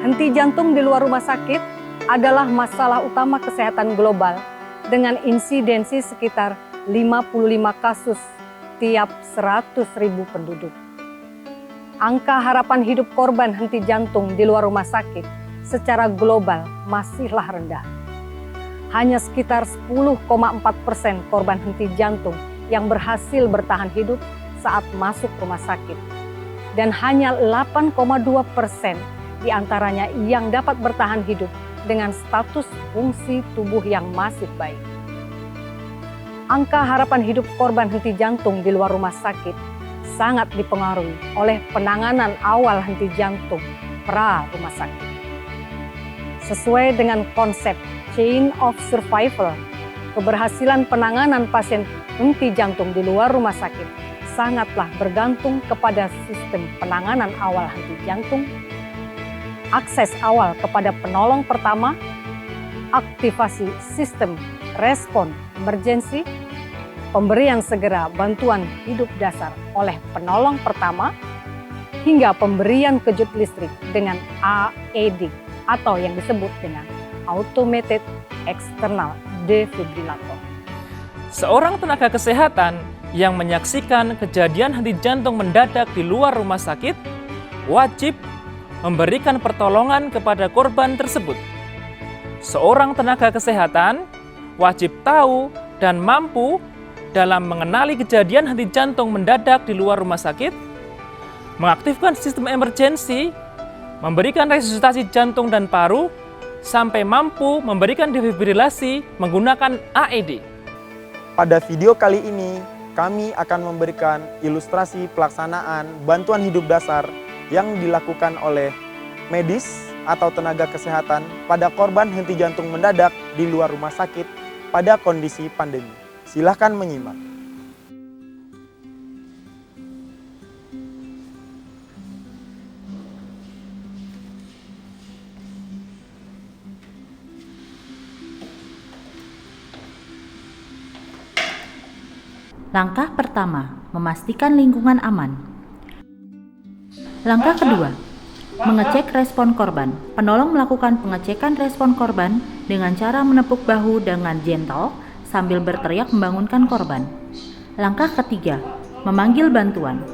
Henti jantung di luar rumah sakit adalah masalah utama kesehatan global dengan insidensi sekitar 55 kasus tiap 100.000 penduduk. Angka harapan hidup korban henti jantung di luar rumah sakit secara global masihlah rendah. Hanya sekitar 10,4% korban henti jantung yang berhasil bertahan hidup saat masuk rumah sakit. Dan hanya 8,2% di antaranya yang dapat bertahan hidup dengan status fungsi tubuh yang masih baik. Angka harapan hidup korban henti jantung di luar rumah sakit sangat dipengaruhi oleh penanganan awal henti jantung pra rumah sakit. Sesuai dengan konsep chain of survival, keberhasilan penanganan pasien henti jantung di luar rumah sakit sangatlah bergantung kepada sistem penanganan awal henti jantung, akses awal kepada penolong pertama, aktivasi sistem respon emergensi, pemberian segera bantuan hidup dasar oleh penolong pertama, hingga pemberian kejut listrik dengan AED atau yang disebut dengan Automated External Defibrillator. Seorang tenaga kesehatan yang menyaksikan kejadian henti jantung mendadak di luar rumah sakit wajib memberikan pertolongan kepada korban tersebut. Seorang tenaga kesehatan wajib tahu dan mampu dalam mengenali kejadian henti jantung mendadak di luar rumah sakit, mengaktifkan sistem emergensi, memberikan resusitasi jantung dan paru, sampai mampu memberikan defibrilasi menggunakan AED. Pada video kali ini, kami akan memberikan ilustrasi pelaksanaan bantuan hidup dasar yang dilakukan oleh medis atau tenaga kesehatan pada korban henti jantung mendadak di luar rumah sakit pada kondisi pandemi. Silahkan menyimak. Langkah pertama, memastikan lingkungan aman. Langkah kedua, mengecek respon korban. Penolong melakukan pengecekan respon korban dengan cara menepuk bahu dengan gentle sambil berteriak membangunkan korban. Langkah ketiga, memanggil bantuan.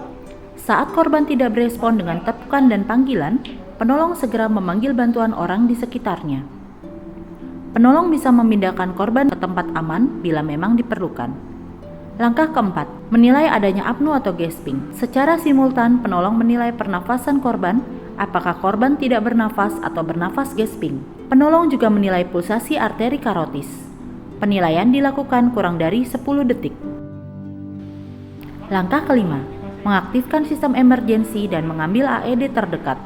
Saat korban tidak berespon dengan tepukan dan panggilan, penolong segera memanggil bantuan orang di sekitarnya. Penolong bisa memindahkan korban ke tempat aman bila memang diperlukan. Langkah keempat, menilai adanya apnu atau gasping. Secara simultan, penolong menilai pernafasan korban, apakah korban tidak bernafas atau bernafas gasping. Penolong juga menilai pulsasi arteri karotis. Penilaian dilakukan kurang dari 10 detik. Langkah kelima, mengaktifkan sistem emergensi dan mengambil AED terdekat.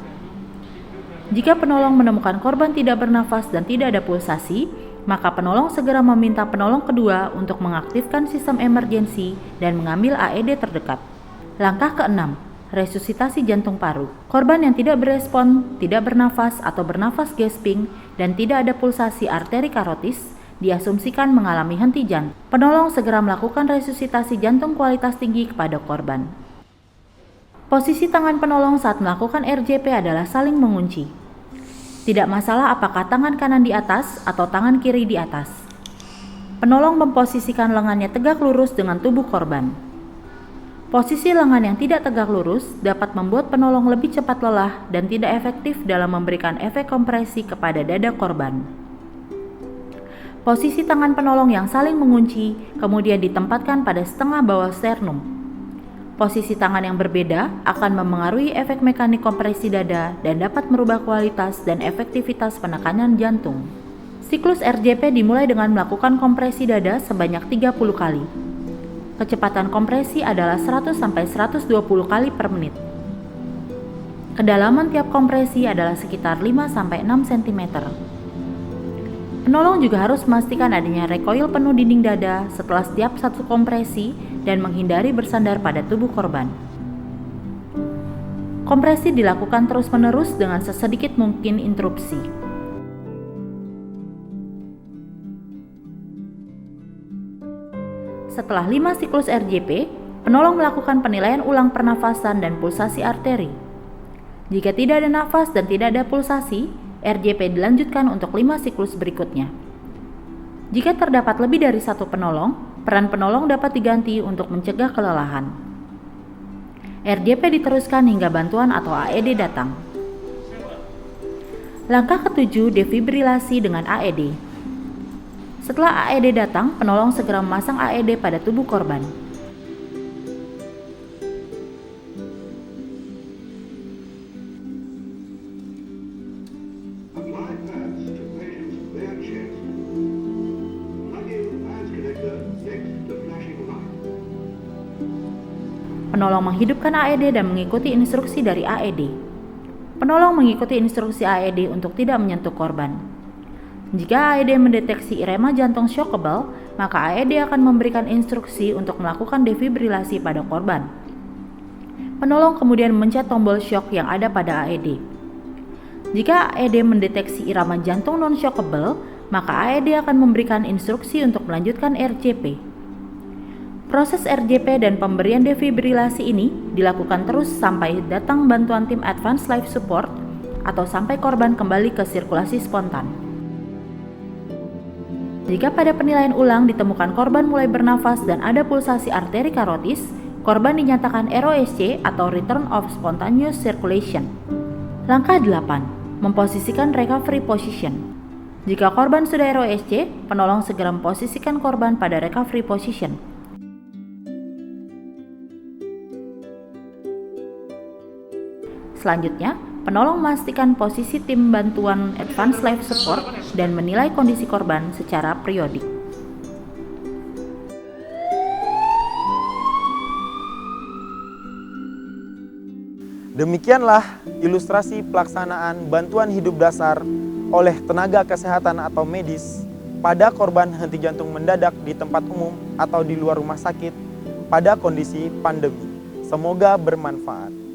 Jika penolong menemukan korban tidak bernafas dan tidak ada pulsasi, maka penolong segera meminta penolong kedua untuk mengaktifkan sistem emergensi dan mengambil AED terdekat. Langkah keenam, resusitasi jantung paru. Korban yang tidak berespon, tidak bernafas atau bernafas gasping, dan tidak ada pulsasi arteri karotis, diasumsikan mengalami henti jantung. Penolong segera melakukan resusitasi jantung kualitas tinggi kepada korban. Posisi tangan penolong saat melakukan RJP adalah saling mengunci. Tidak masalah apakah tangan kanan di atas atau tangan kiri di atas. Penolong memposisikan lengannya tegak lurus dengan tubuh korban. Posisi lengan yang tidak tegak lurus dapat membuat penolong lebih cepat lelah dan tidak efektif dalam memberikan efek kompresi kepada dada korban. Posisi tangan penolong yang saling mengunci kemudian ditempatkan pada setengah bawah sternum. Posisi tangan yang berbeda akan memengaruhi efek mekanik kompresi dada dan dapat merubah kualitas dan efektivitas penekanan jantung. Siklus RJP dimulai dengan melakukan kompresi dada sebanyak 30 kali. Kecepatan kompresi adalah 100-120 kali per menit. Kedalaman tiap kompresi adalah sekitar 5-6 cm. Penolong juga harus memastikan adanya recoil penuh dinding dada setelah setiap satu kompresi dan menghindari bersandar pada tubuh korban. Kompresi dilakukan terus-menerus dengan sesedikit mungkin interupsi. Setelah 5 siklus RJP, penolong melakukan penilaian ulang pernafasan dan pulsasi arteri. Jika tidak ada nafas dan tidak ada pulsasi, RJP dilanjutkan untuk 5 siklus berikutnya. Jika terdapat lebih dari satu penolong, peran penolong dapat diganti untuk mencegah kelelahan. RJP diteruskan hingga bantuan atau AED datang. Langkah ketujuh, defibrilasi dengan AED. Setelah AED datang, penolong segera memasang AED pada tubuh korban. Penolong menghidupkan AED dan mengikuti instruksi dari AED. Penolong mengikuti instruksi AED untuk tidak menyentuh korban. Jika AED mendeteksi irema jantung shockable, maka AED akan memberikan instruksi untuk melakukan defibrilasi pada korban. Penolong kemudian memencet tombol shock yang ada pada AED. Jika AED mendeteksi irama jantung non-shockable, maka AED akan memberikan instruksi untuk melanjutkan RJP. Proses RJP dan pemberian defibrilasi ini dilakukan terus sampai datang bantuan tim Advanced Life Support atau sampai korban kembali ke sirkulasi spontan. Jika pada penilaian ulang ditemukan korban mulai bernafas dan ada pulsasi arteri karotis, korban dinyatakan ROSC atau Return of Spontaneous Circulation. Langkah 8. Memposisikan recovery position. Jika korban sudah ROSC, penolong segera memposisikan korban pada recovery position. Selanjutnya, penolong memastikan posisi tim bantuan Advanced Life Support dan menilai kondisi korban secara periodik. Demikianlah ilustrasi pelaksanaan bantuan hidup dasar oleh tenaga kesehatan atau medis pada korban henti jantung mendadak di tempat umum atau di luar rumah sakit pada kondisi pandemi. Semoga bermanfaat.